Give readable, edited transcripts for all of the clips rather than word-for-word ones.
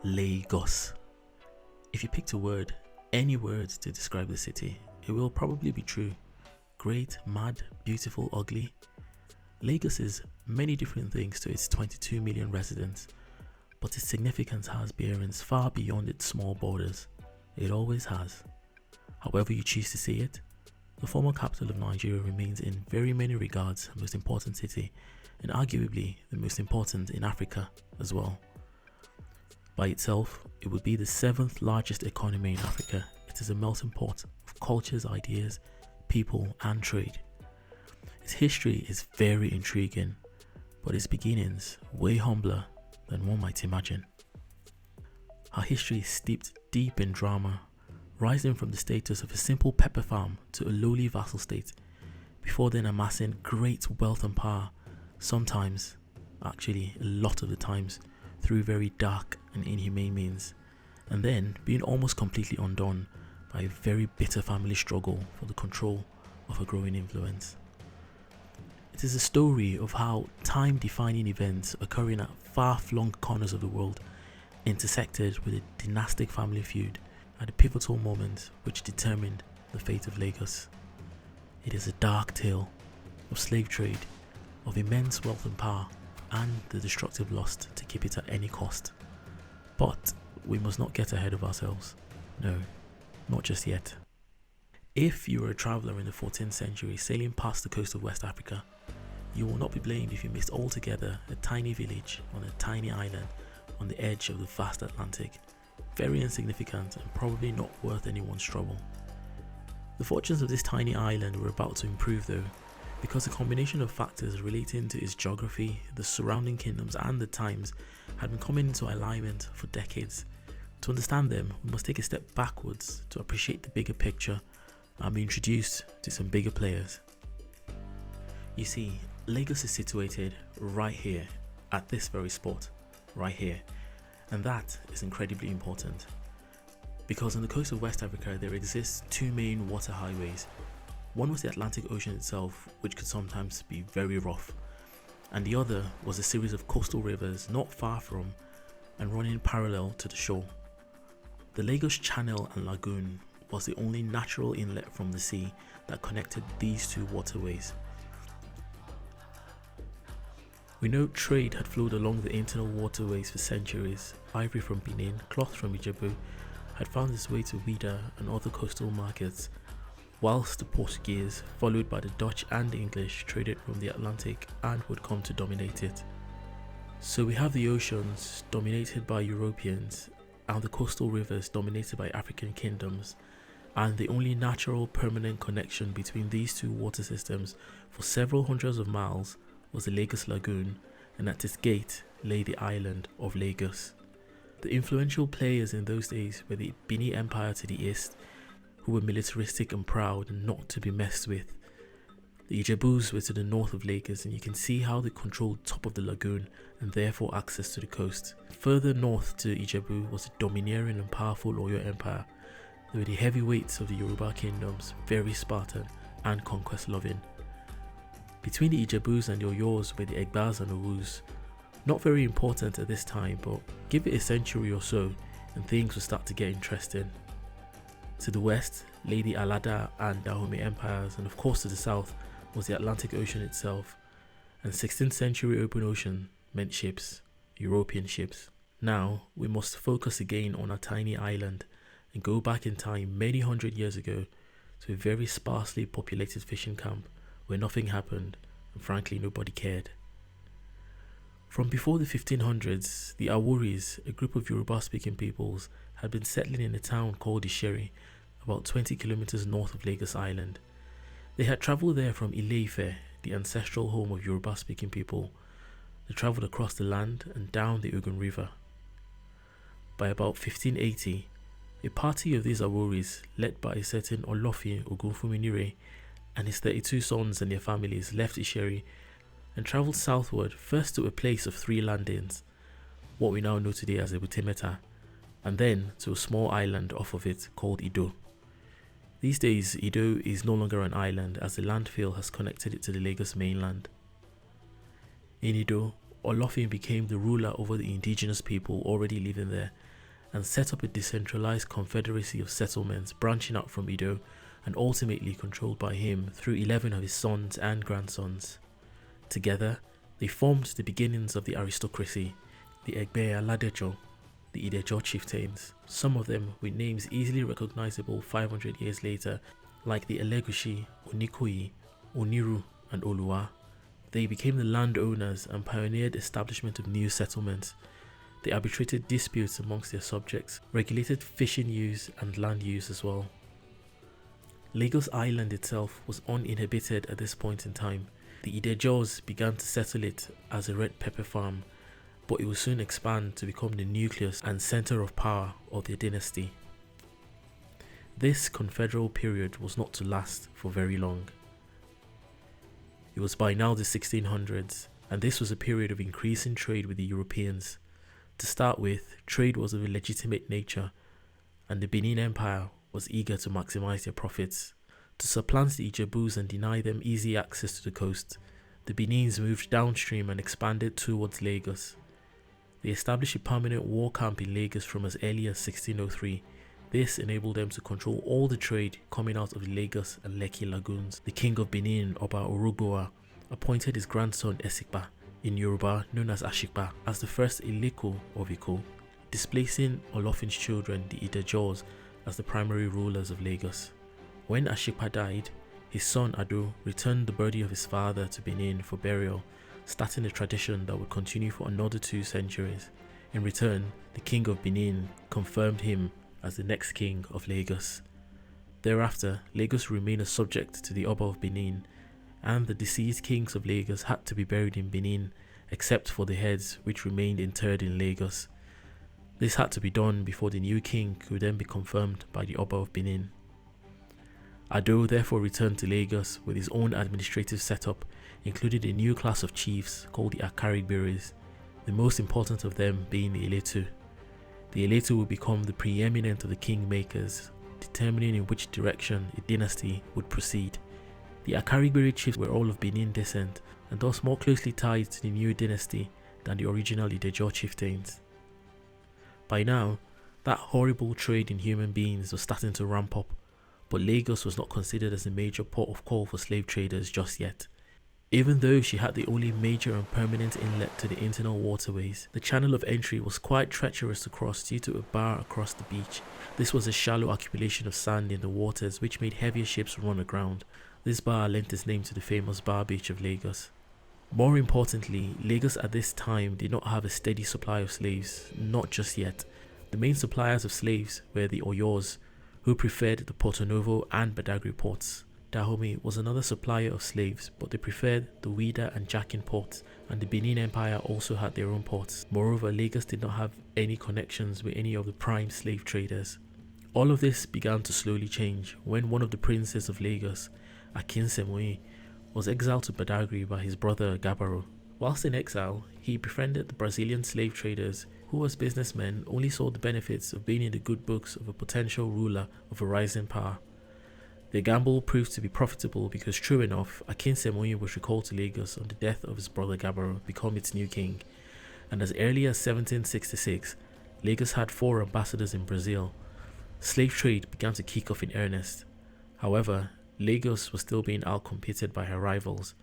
Lagos. If you picked a word, any word to describe the city, it will probably be true. Great, mad, beautiful, ugly. Lagos is many different things to its 22 million residents, but its significance has bearings far beyond its small borders. It always has. However you choose to see it, the former capital of Nigeria remains in very many regards the most important city, and arguably the most important in Africa as well. By itself, it would be the 7th largest economy in Africa. It is a melting pot of cultures, ideas, people and trade. Its history is very intriguing, but its beginnings way humbler than one might imagine. Our history is steeped deep in drama, rising from the status of a simple pepper farm to a lowly vassal state, before then amassing great wealth and power, sometimes, actually a lot of the times, through very dark and inhumane means, and then being almost completely undone by a very bitter family struggle for the control of a growing influence. It is a story of how time-defining events occurring at far-flung corners of the world intersected with a dynastic family feud at a pivotal moment which determined the fate of Lagos. It is a dark tale of slave trade, of immense wealth and power, and the destructive lust to keep it at any cost. But we must not get ahead of ourselves. No, not just yet. If you were a traveller in the 14th century sailing past the coast of West Africa, you will not be blamed if you missed altogether a tiny village on a tiny island on the edge of the vast Atlantic. Very insignificant and probably not worth anyone's trouble. The fortunes of this tiny island were about to improve though, because a combination of factors relating to its geography, the surrounding kingdoms and the times had been coming into alignment for decades. To understand them, we must take a step backwards to appreciate the bigger picture and be introduced to some bigger players. You see, Lagos is situated right here, at this very spot, right here, and that is incredibly important. Because on the coast of West Africa there exists two main water highways. One was the Atlantic Ocean itself, which could sometimes be very rough, and the other was a series of coastal rivers not far from and running parallel to the shore. The Lagos Channel and Lagoon was the only natural inlet from the sea that connected these two waterways. We know trade had flowed along the internal waterways for centuries. Ivory from Benin, cloth from Ijebu, had found its way to Ouidah and other coastal markets, whilst the Portuguese, followed by the Dutch and the English, traded from the Atlantic and would come to dominate it. So we have the oceans dominated by Europeans and the coastal rivers dominated by African kingdoms, and the only natural permanent connection between these two water systems for several hundreds of miles was the Lagos Lagoon, and at its gate lay the island of Lagos. The influential players in those days were the Benin Empire to the east, who were militaristic and proud and not to be messed with. The Ijebus were to the north of Lagos, and you can see how they controlled top of the lagoon and therefore access to the coast. Further north to Ijebu was the domineering and powerful Oyo Empire. They were the heavyweights of the Yoruba kingdoms, very Spartan and conquest loving. Between the Ijebus and the Oyos were the Egbas and Owus. Not very important at this time, but give it a century or so and things will start to get interesting. To the west lay the Alada and Dahomey empires, and of course to the south was the Atlantic Ocean itself, and 16th century open ocean meant ships, European ships. Now we must focus again on our tiny island and go back in time many hundred years ago to a very sparsely populated fishing camp where nothing happened and frankly nobody cared. From before the 1500s, the Aworis, a group of Yoruba-speaking peoples, had been settling in a town called Isheri, about 20 kilometers north of Lagos Island. They had travelled there from Ile-Ife, the ancestral home of Yoruba-speaking people. They travelled across the land and down the Ogun River. By about 1580, a party of these Aworis, led by a certain Olofin Ogunfunminire, and his 32 sons and their families, left Isheri and travelled southward, first to a place of 3 landings, what we now know today as Ebutemeta, and then to a small island off of it called Ido. These days, Ido is no longer an island as the landfill has connected it to the Lagos mainland. In Ido, Olofin became the ruler over the indigenous people already living there, and set up a decentralized confederacy of settlements branching out from Edo and ultimately controlled by him through 11 of his sons and grandsons. Together, they formed the beginnings of the aristocracy, the Egbe Aladejo, the Idejo chieftains, some of them with names easily recognizable 500 years later, like the Elegushi, Onikoyi, Oniru, and Oluwa. They became the landowners and pioneered the establishment of new settlements. They arbitrated disputes amongst their subjects, regulated fishing use and land use as well. Lagos Island itself was uninhabited at this point in time. The Idejos began to settle it as a red pepper farm, but it would soon expand to become the nucleus and center of power of their dynasty. This confederal period was not to last for very long. It was by now the 1600s, and this was a period of increasing trade with the Europeans. To start with, trade was of a legitimate nature, and the Benin Empire was eager to maximize their profits. To supplant the Ijebus and deny them easy access to the coast, the Benins moved downstream and expanded towards Lagos. They established a permanent war camp in Lagos from as early as 1603. This enabled them to control all the trade coming out of the Lagos and Lekki lagoons. The king of Benin, Oba Orogboa, appointed his grandson Esikpa, in Yoruba known as Ashikpa, as the first Ileko of Iko, displacing Olofin's children, the Idejos, as the primary rulers of Lagos. When Ashikpa died, his son Ado returned the body of his father to Benin for burial, starting a tradition that would continue for another 2 centuries. In return, the king of Benin confirmed him as the next king of Lagos. Thereafter, Lagos remained a subject to the Oba of Benin, and the deceased kings of Lagos had to be buried in Benin, except for the heads which remained interred in Lagos. This had to be done before the new king could then be confirmed by the Oba of Benin. Ado therefore returned to Lagos with his own administrative setup, including a new class of chiefs called the Akarigberes, the most important of them being the Eletu. The Eletu would become the preeminent of the kingmakers, determining in which direction a dynasty would proceed. The Akarigbere chiefs were all of Benin descent, and thus more closely tied to the new dynasty than the original Idejo chieftains. By now, that horrible trade in human beings was starting to ramp up, but Lagos was not considered as a major port of call for slave traders just yet. Even though she had the only major and permanent inlet to the internal waterways, the channel of entry was quite treacherous to cross due to a bar across the beach. This was a shallow accumulation of sand in the waters which made heavier ships run aground. This bar lent its name to the famous Bar Beach of Lagos. More importantly, Lagos at this time did not have a steady supply of slaves, not just yet. The main suppliers of slaves were the Oyos, who preferred the Porto Novo and Badagry ports. Dahomey was another supplier of slaves, but they preferred the Ouidah and Jachin ports, and the Benin Empire also had their own ports. Moreover, Lagos did not have any connections with any of the prime slave traders. All of this began to slowly change when one of the princes of Lagos, Akin Semoy, was exiled to Badagry by his brother Gabaro. Whilst in exile, he befriended the Brazilian slave traders who as businessmen only saw the benefits of being in the good books of a potential ruler of a rising power. Their gamble proved to be profitable because, true enough, Akin Semoy was recalled to Lagos on the death of his brother Gabaro to become its new king, and as early as 1766, Lagos had 4 ambassadors in Brazil. Slave trade began to kick off in earnest. However, Lagos was still being outcompeted by her rivals.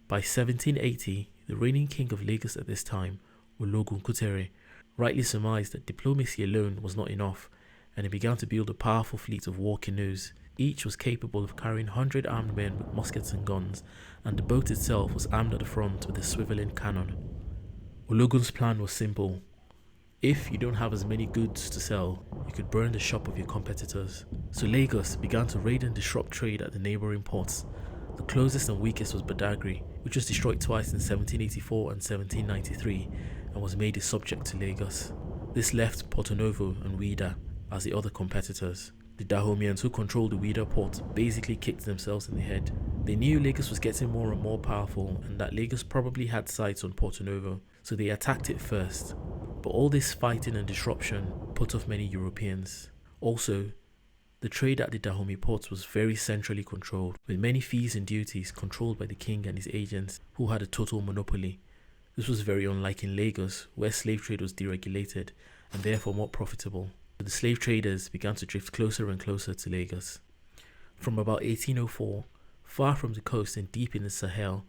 By 1780, the reigning king of Lagos at this time, Ologun Kutere, rightly surmised that diplomacy alone was not enough, and he began to build a powerful fleet of war canoes. Each was capable of carrying 100 armed men with muskets and guns, and the boat itself was armed at the front with a swiveling cannon. Ologun's plan was simple. If you don't have as many goods to sell, you could burn the shop of your competitors. So Lagos began to raid and disrupt trade at the neighbouring ports. The closest and weakest was Badagry, which was destroyed twice in 1784 and 1793 and was made a subject to Lagos. This left Porto Novo and Ouidah as the other competitors. The Dahomians who controlled the Ouidah port basically kicked themselves in the head. They knew Lagos was getting more and more powerful and that Lagos probably had sights on Porto Novo, so they attacked it first. But all this fighting and disruption put off many Europeans. Also, the trade at the Dahomey ports was very centrally controlled, with many fees and duties controlled by the king and his agents, who had a total monopoly. This was very unlike in Lagos, where slave trade was deregulated, and therefore more profitable. The slave traders began to drift closer and closer to Lagos. From about 1804, far from the coast and deep in the Sahel,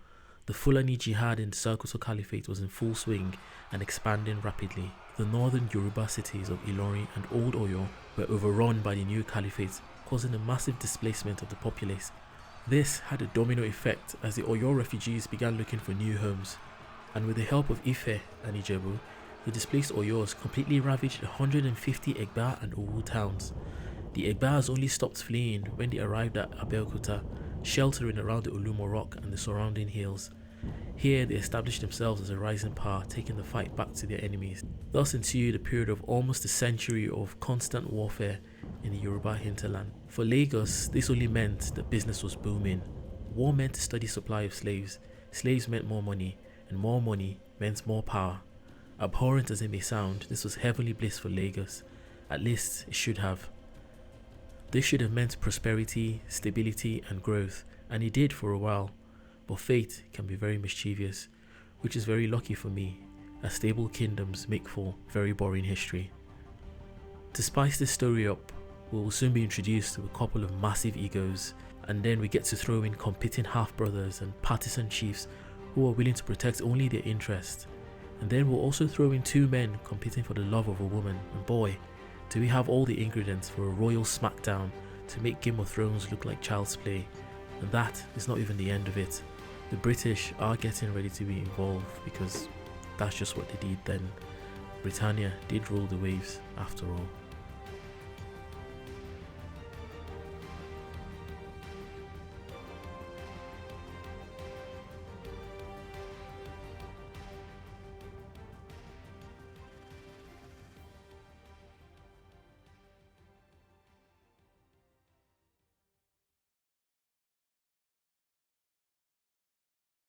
the Fulani Jihad in the Sokoto Caliphate was in full swing and expanding rapidly. The northern Yoruba cities of Ilorin and Old Oyo were overrun by the new caliphate, causing a massive displacement of the populace. This had a domino effect as the Oyo refugees began looking for new homes, and with the help of Ife and Ijebu, the displaced Oyos completely ravaged 150 Egba and Owu towns. The Egbas only stopped fleeing when they arrived at Abeokuta, sheltering around the Olumo Rock and the surrounding hills. Here they established themselves as a rising power, taking the fight back to their enemies. Thus ensued a period of almost a century of constant warfare in the Yoruba hinterland. For Lagos, this only meant that business was booming. War meant a steady supply of slaves, slaves meant more money, and more money meant more power. Abhorrent as it may sound, this was heavenly bliss for Lagos. At least it should have. This should have meant prosperity, stability, and growth, and it did for a while. But fate can be very mischievous, which is very lucky for me, as stable kingdoms make for very boring history. To spice this story up, we will soon be introduced to a couple of massive egos, and then we get to throw in competing half-brothers and partisan chiefs who are willing to protect only their interest. And then we'll also throw in two men competing for the love of a woman, and boy, do we have all the ingredients for a royal smackdown to make Game of Thrones look like child's play. And that is not even the end of it. The British are getting ready to be involved because that's just what they did then. Britannia did rule the waves after all.